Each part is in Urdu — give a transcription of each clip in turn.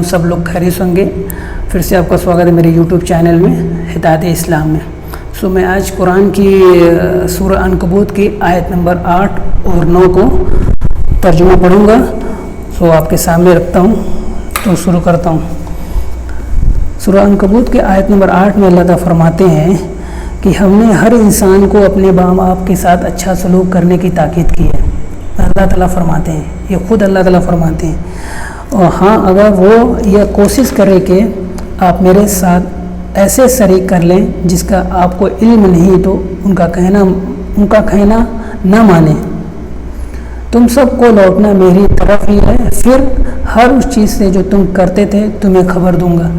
سب لوگ خیریت ہوں گے. پھر سے آپ کا سواگت ہے میرے یوٹیوب چینل میں ہدایت اسلام میں. میں آج قرآن کی سورہ عنکبوت کی آیت نمبر 8 اور 9 کو ترجمہ پڑھوں گا. آپ کے سامنے رکھتا ہوں تو شروع کرتا ہوں. سورہ عنکبوت کے آیت نمبر 8 میں اللہ تعالیٰ فرماتے ہیں کہ ہم نے ہر انسان کو اپنے ماں باپ کے ساتھ اچھا سلوک کرنے کی تاکید کی ہے. اللہ تعالیٰ فرماتے ہیں، یہ خود اللہ تعالیٰ فرماتے ہیں. اور ہاں، اگر وہ یہ کوشش کرے کہ آپ میرے ساتھ ایسے شریک کر لیں جس کا آپ کو علم نہیں، تو ان کا کہنا نہ مانیں. تم سب کو لوٹنا میری طرف ہی ہے، پھر ہر اس چیز سے جو تم کرتے تھے تمہیں خبر دوں گا.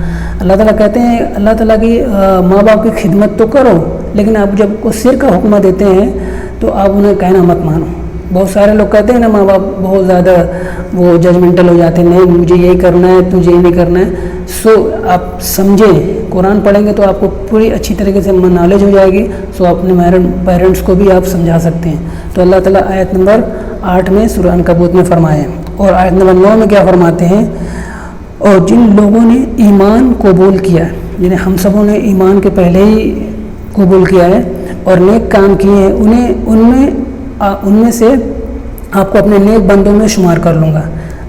اللہ تعالیٰ کہتے ہیں، اللہ تعالیٰ کی ماں باپ کی خدمت تو کرو، لیکن آپ جب کو سر کا حکم دیتے ہیں تو آپ انہیں کہنا مت مانو. بہت سارے لوگ کہتے ہیں نا، ماں باپ بہت زیادہ وہ ججمنٹل ہو جاتے ہیں، نہیں مجھے یہی کرنا ہے، تجھے یہ نہیں کرنا ہے. آپ سمجھیں، قرآن پڑھیں گے تو آپ کو پوری اچھی طریقے سے نالج ہو جائے گی. اپنے پیرنٹس کو بھی آپ سمجھا سکتے ہیں. تو اللہ تعالیٰ آیت نمبر 8 میں سورہ عنکبوت میں فرمائے، اور آیت نمبر 9 میں کیا فرماتے ہیں؟ اور جن لوگوں نے ایمان قبول کیا، یعنی ہم سبوں نے ایمان کے پہلے ہی قبول کیا ہے اور نیک کام کیے ہیں، ان میں سے آپ کو اپنے نیک بندوں میں شمار کر لوں گا.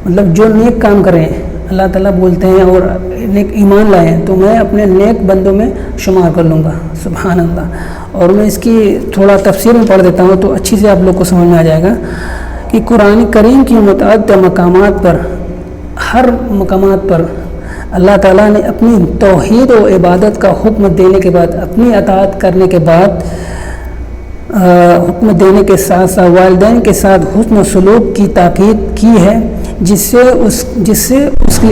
مطلب جو نیک کام کریں، اللہ تعالیٰ بولتے ہیں، اور نیک ایمان لائیں تو میں اپنے نیک بندوں میں شمار کر لوں گا. سبحان اللہ. اور میں اس کی تھوڑا تفسیر میں پڑھ دیتا ہوں تو اچھی سے آپ لوگ کو سمجھ میں آ جائے گا کہ قرآن کریم کی متعدد مقامات پر، ہر مقامات پر اللہ تعالیٰ نے اپنی توحید و عبادت کا حکم دینے کے بعد، اپنی اطاعت کرنے کے بعد، حکم دینے کے ساتھ ساتھ والدین کے ساتھ حسن سلوک کی تاکید کی ہے، جس سے اس کی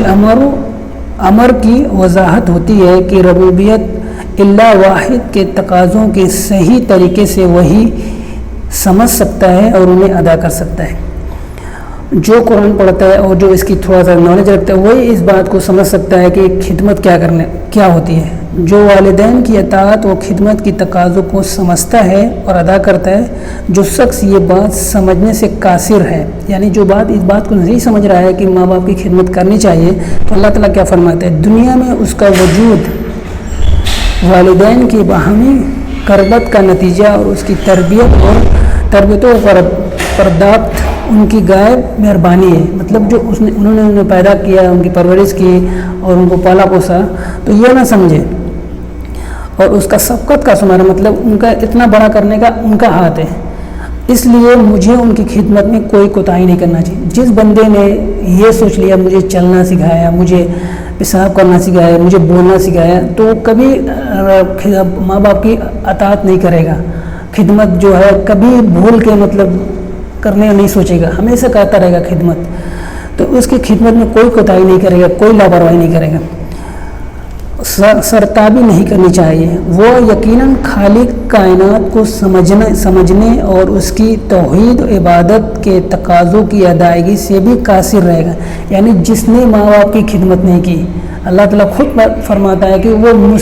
امر کی وضاحت ہوتی ہے کہ ربوبیت اللہ واحد کے تقاضوں کے صحیح طریقے سے وہی سمجھ سکتا ہے اور انہیں ادا کر سکتا ہے. جو قرآن پڑھتا ہے اور جو اس کی تھوڑا سا نالج رکھتا ہے وہی اس بات کو سمجھ سکتا ہے کہ خدمت کیا ہوتی ہے. جو والدین کی اطاعت و خدمت کی تقاضوں کو سمجھتا ہے اور ادا کرتا ہے، جو شخص یہ بات سمجھنے سے قاصر ہے، یعنی جو اس بات کو نہیں سمجھ رہا ہے کہ ماں باپ کی خدمت کرنی چاہیے، تو اللہ تعالیٰ کیا فرماتا ہے؟ دنیا میں اس کا وجود والدین کی باہمی قربت کا نتیجہ اور اس کی تربیت و پرداپت ان کی غائب مہربانی ہے. مطلب جو انہوں نے انہیں پیدا کیا، ان کی پرورش کی اور ان کو پالا پوسا، تو یہ نہ سمجھے. اور اس کا سبقت کا سمارا، مطلب ان کا اتنا بڑا کرنے کا ان کا ہاتھ ہے. اس لیے مجھے ان کی خدمت میں کوئی کوتاہی نہیں کرنا چاہیے. جس بندے نے یہ سوچ لیا مجھے چلنا سکھایا، مجھے پیشاب کرنا سکھایا، مجھے بولنا سکھایا، تو وہ کبھی ماں باپ کی اطاعت نہیں کرے گا. خدمت جو ہے کبھی بھول کے مطلب کرنے نہیں سوچے گا، ہمیشہ کرتا رہے گا خدمت. تو اس کی خدمت میں کوئی کوتاہی نہیں کرے گا، کوئی لاپرواہی نہیں کرے گا، سرتابی نہیں کرنی چاہیے. وہ یقیناً خالق کائنات کو سمجھنے اور اس کی توحید و عبادت کے تقاضوں کی ادائیگی سے بھی قاصر رہے گا. یعنی جس نے ماں باپ کی خدمت نہیں کی، اللہ تعالیٰ خود فرماتا ہے کہ وہ مجھ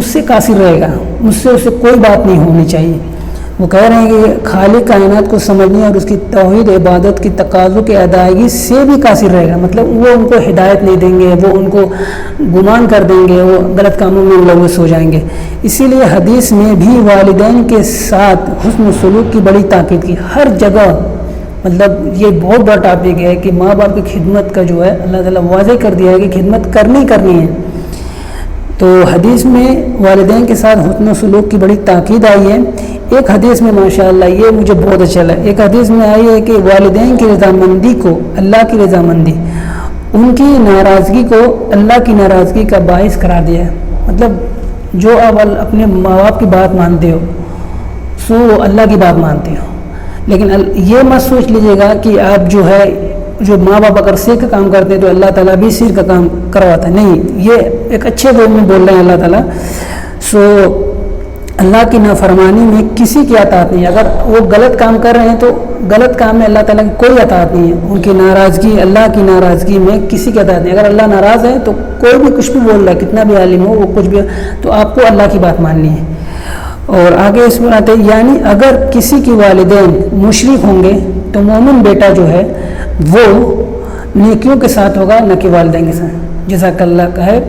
سے قاصر رہے گا، مجھ سے اسے کوئی بات نہیں ہونی چاہیے. وہ کہہ رہے ہیں کہ خالق کائنات کو سمجھنے اور اس کی توحید عبادت کی تقاضوں کی ادائیگی سے بھی قاصر رہے گا. مطلب وہ ان کو ہدایت نہیں دیں گے، وہ ان کو گمان کر دیں گے، وہ غلط کاموں میں ملوث ہو جائیں گے. اسی لیے حدیث میں بھی والدین کے ساتھ حسن سلوک کی بڑی تاکید کی. ہر جگہ مطلب یہ بہت بڑا ٹاپک ہے کہ ماں باپ کی خدمت کا جو ہے اللہ تعالیٰ واضح کر دیا ہے کہ خدمت کرنی ہے. تو حدیث میں والدین کے ساتھ حسن سلوک کی بڑی تاکید آئی ہے. ایک حدیث میں ماشاءاللہ یہ مجھے بہت اچھا لگا. ایک حدیث میں آئی ہے کہ والدین کی رضامندی کو اللہ کی رضامندی، ان کی ناراضگی کو اللہ کی ناراضگی کا باعث قرار دیا ہے. مطلب جو آپ اپنے ماں باپ کی بات مانتے ہو سو اللہ کی بات مانتے ہو، لیکن یہ مت سوچ لیجیے گا کہ آپ جو ماں باپ اگر سیر کا کام کرتے ہیں تو اللہ تعالیٰ بھی سیر کا کام کرواتا ہے. نہیں، یہ ایک اچھے وے میں بول رہے ہیں اللہ تعالیٰ. اللہ کی نافرمانی میں کسی کی اطاعت نہیں ہے. اگر وہ غلط کام کر رہے ہیں تو غلط کام میں اللہ تعالیٰ کی کوئی اطاعت نہیں ہے. ان کی ناراضگی، اللہ کی ناراضگی میں کسی کی اطاعت نہیں. اگر اللہ ناراض ہے تو کوئی بھی کچھ بھی بول رہا ہے، کتنا بھی عالم ہو، وہ کچھ بھی، تو آپ کو اللہ کی بات ماننی ہے. اور آگے اس میں آتے ہیں، یعنی اگر کسی کی والدین مشرک ہوں گے تو مومن بیٹا جو ہے وہ نیکیوں کے ساتھ ہوگا نہ کہ والدین کے ساتھ۔ جزاک اللہ خیر۔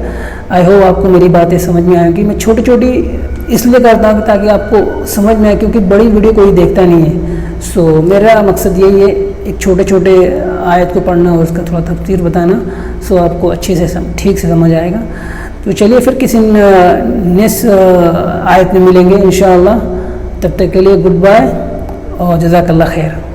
آئی ہوپ آپ کو میری باتیں سمجھ میں آئیں گی۔ میں چھوٹی چھوٹی اس لیے کرتا ہوں تاکہ آپ کو سمجھ میں آئے، کیونکہ بڑی ویڈیو کوئی دیکھتا نہیں ہے۔ سو میرا مقصد یہی ہے، ایک چھوٹے چھوٹے آیت کو پڑھنا اور اس کا تھوڑا تفسیر بتانا، سو آپ کو اچھے سے ٹھیک سے سمجھ آئے گا۔ تو چلیے پھر کسی نیکسٹ آیت میں ملیں گے انشاءاللہ۔ تب تک کے لیے گڈ بائے اور جزاک اللہ خیر۔